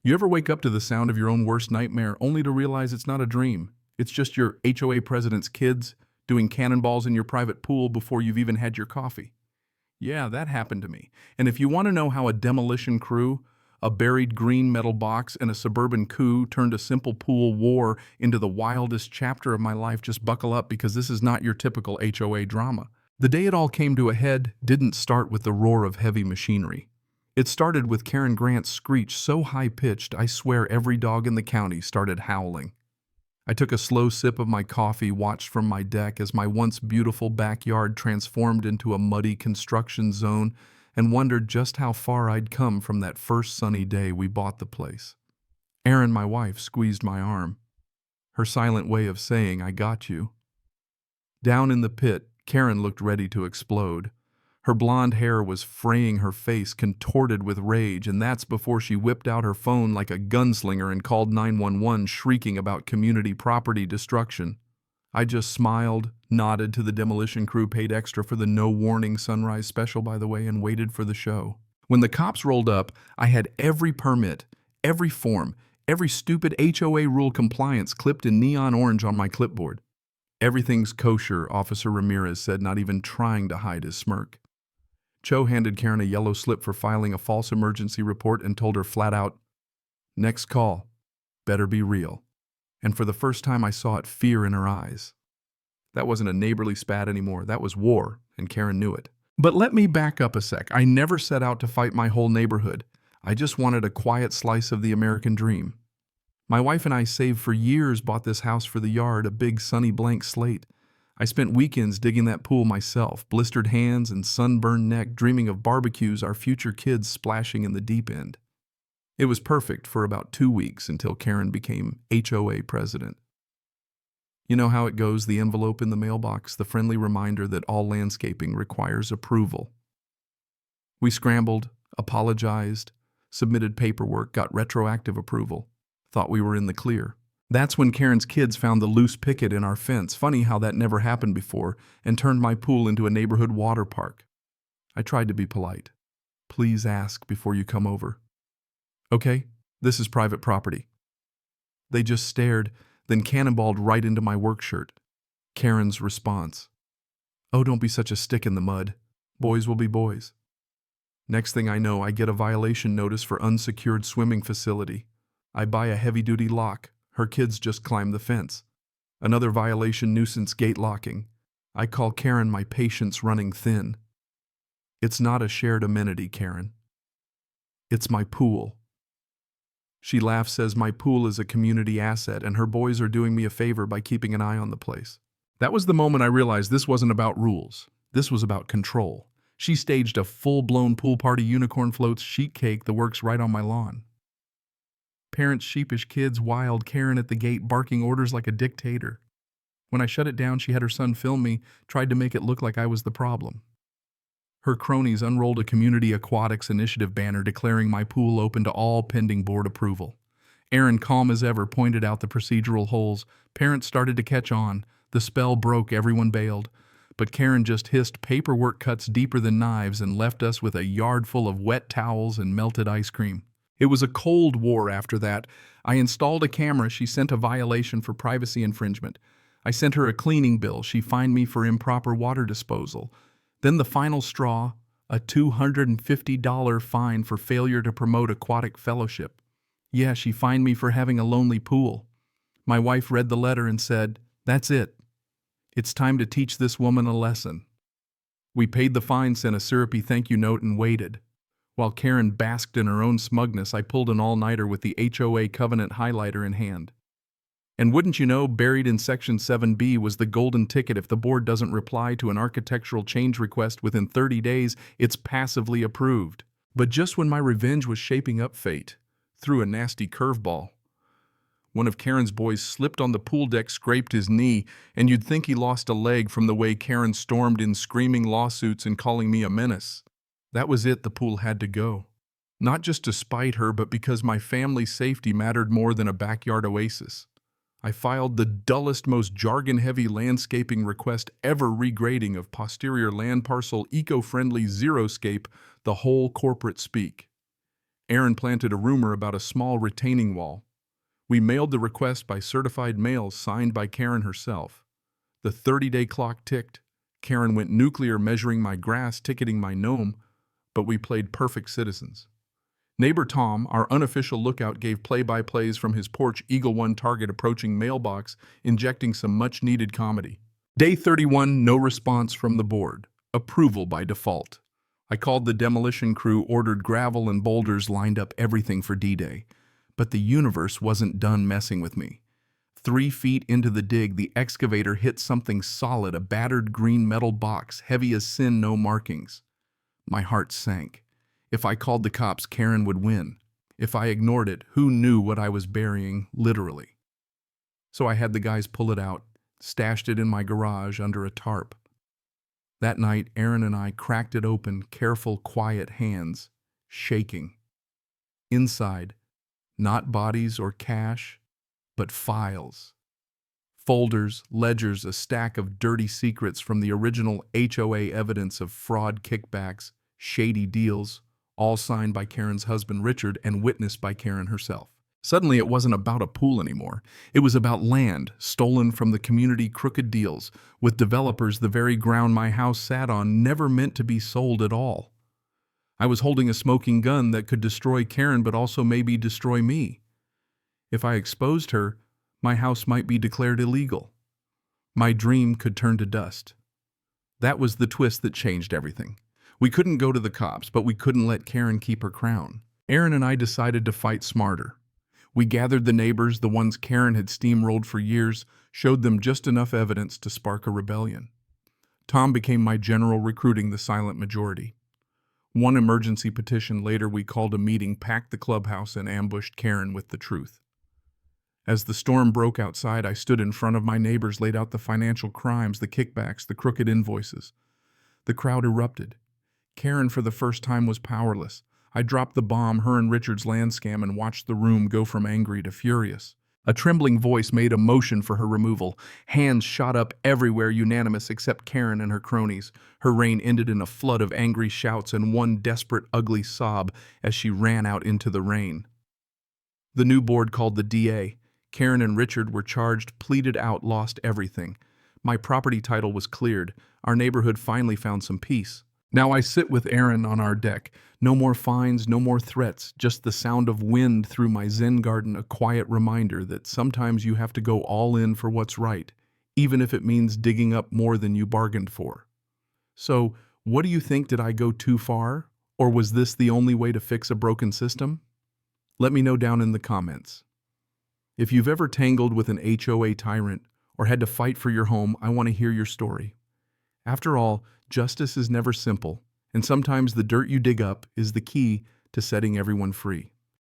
You ever wake up to the sound of your own worst nightmare only to realize it's not a dream? It's just your HOA president's kids doing cannonballs in your private pool before you've even had your coffee. Yeah, that happened to me. And if you want to know how a demolition crew, a buried green metal box, and a suburban coup turned a simple pool war into the wildest chapter of my life, just buckle up because this is not your typical HOA drama. The day it all came to a head didn't start with the roar of heavy machinery. It started with Karen Grant's screech so high-pitched I swear every dog in the county started howling. I took a slow sip of my coffee, watched from my deck as my once beautiful backyard transformed into a muddy construction zone, and wondered just how far I'd come from that first sunny day we bought the place. Erin, my wife, squeezed my arm, her silent way of saying, "I got you." Down in the pit, Karen looked ready to explode. Her blonde hair was fraying her face, contorted with rage, and that's before she whipped out her phone like a gunslinger and called 911, shrieking about community property destruction. I just smiled, nodded to the demolition crew, paid extra for the no-warning sunrise special, by the way, and waited for the show. When the cops rolled up, I had every permit, every form, every stupid HOA rule compliance clipped in neon orange on my clipboard. "Everything's kosher," Officer Ramirez said, not even trying to hide his smirk. Cho handed Karen a yellow slip for filing a false emergency report and told her flat out, "Next call. Better be real." And for the first time I saw it, fear in her eyes. That wasn't a neighborly spat anymore, that was war, and Karen knew it. But let me back up a sec. I never set out to fight my whole neighborhood. I just wanted a quiet slice of the American dream. My wife and I saved for years, bought this house for the yard, a big sunny blank slate. I spent weekends digging that pool myself, blistered hands and sunburned neck, dreaming of barbecues, our future kids splashing in the deep end. It was perfect for about 2 weeks until Karen became HOA president. You know how it goes, the envelope in the mailbox, the friendly reminder that all landscaping requires approval. We scrambled, apologized, submitted paperwork, got retroactive approval, thought we were in the clear. That's when Karen's kids found the loose picket in our fence, funny how that never happened before, and turned my pool into a neighborhood water park. I tried to be polite. "Please ask before you come over." "Okay, this is private property." They just stared, then cannonballed right into my work shirt. Karen's response: "Oh, don't be such a stick in the mud. Boys will be boys." Next thing I know, I get a violation notice for unsecured swimming facility. I buy a heavy-duty lock. Her kids just climb the fence. Another violation, nuisance gate locking. I call Karen, my patience running thin. "It's not a shared amenity, Karen. It's my pool." She laughs, says my pool is a community asset and her boys are doing me a favor by keeping an eye on the place. That was the moment I realized this wasn't about rules. This was about control. She staged a full-blown pool party, unicorn floats, sheet cake, the works right on my lawn. Parents, sheepish kids, wild, Karen at the gate barking orders like a dictator. When I shut it down, she had her son film me, tried to make it look like I was the problem. Her cronies unrolled a Community Aquatics Initiative banner declaring my pool open to all pending board approval. Erin, calm as ever, pointed out the procedural holes. Parents started to catch on. The spell broke, everyone bailed. But Karen just hissed, "Paperwork cuts deeper than knives," and left us with a yard full of wet towels and melted ice cream. It was a cold war after that. I installed a camera. She sent a violation for privacy infringement. I sent her a cleaning bill. She fined me for improper water disposal. Then the final straw, a $250 fine for failure to promote aquatic fellowship. Yeah, she fined me for having a lonely pool. My wife read the letter and said, "That's it. It's time to teach this woman a lesson." We paid the fine, sent a syrupy thank you note, and waited. While Karen basked in her own smugness, I pulled an all-nighter with the HOA covenant highlighter in hand. And wouldn't you know, buried in Section 7B was the golden ticket. If the board doesn't reply to an architectural change request within 30 days, it's passively approved. But just when my revenge was shaping up, fate threw a nasty curveball. One of Karen's boys slipped on the pool deck, scraped his knee, and you'd think he lost a leg from the way Karen stormed in, screaming lawsuits and calling me a menace. That was it, the pool had to go. Not just to spite her, but because my family's safety mattered more than a backyard oasis. I filed the dullest, most jargon-heavy landscaping request ever, regrading of posterior land parcel, eco-friendly xeriscape, the whole corporate speak. Aaron planted a rumor about a small retaining wall. We mailed the request by certified mail signed by Karen herself. The 30-day clock ticked. Karen went nuclear measuring my grass, ticketing my gnome, but we played perfect citizens. Neighbor Tom, our unofficial lookout, gave play-by-plays from his porch, Eagle One target approaching mailbox, injecting some much-needed comedy. Day 31, no response from the board. Approval by default. I called the demolition crew, ordered gravel and boulders, lined up everything for D-Day. But the universe wasn't done messing with me. 3 feet into the dig, the excavator hit something solid, a battered green metal box, heavy as sin, no markings. My heart sank. If I called the cops, Karen would win. If I ignored it, who knew what I was burying, literally? So I had the guys pull it out, stashed it in my garage under a tarp. That night, Aaron and I cracked it open, careful, quiet hands, shaking. Inside, not bodies or cash, but files. Folders, ledgers, a stack of dirty secrets from the original HOA, evidence of fraud, kickbacks, shady deals, all signed by Karen's husband Richard and witnessed by Karen herself. Suddenly, it wasn't about a pool anymore. It was about land, stolen from the community, crooked deals with developers, the very ground my house sat on, never meant to be sold at all. I was holding a smoking gun that could destroy Karen, but also maybe destroy me. If I exposed her, my house might be declared illegal. My dream could turn to dust. That was the twist that changed everything. We couldn't go to the cops, but we couldn't let Karen keep her crown. Aaron and I decided to fight smarter. We gathered the neighbors, the ones Karen had steamrolled for years, showed them just enough evidence to spark a rebellion. Tom became my general, recruiting the silent majority. One emergency petition later, we called a meeting, packed the clubhouse, and ambushed Karen with the truth. As the storm broke outside, I stood in front of my neighbors, laid out the financial crimes, the kickbacks, the crooked invoices. The crowd erupted. Karen, for the first time, was powerless. I dropped the bomb, her and Richard's land scam, and watched the room go from angry to furious. A trembling voice made a motion for her removal. Hands shot up everywhere, unanimous except Karen and her cronies. Her reign ended in a flood of angry shouts and one desperate, ugly sob as she ran out into the rain. The new board called the DA. Karen and Richard were charged, pleaded out, lost everything. My property title was cleared. Our neighborhood finally found some peace. Now I sit with Aaron on our deck. No more fines, no more threats, just the sound of wind through my Zen garden, a quiet reminder that sometimes you have to go all in for what's right, even if it means digging up more than you bargained for. So, what do you think? Did I go too far? Or was this the only way to fix a broken system? Let me know down in the comments. If you've ever tangled with an HOA tyrant or had to fight for your home, I want to hear your story. After all, justice is never simple, and sometimes the dirt you dig up is the key to setting everyone free.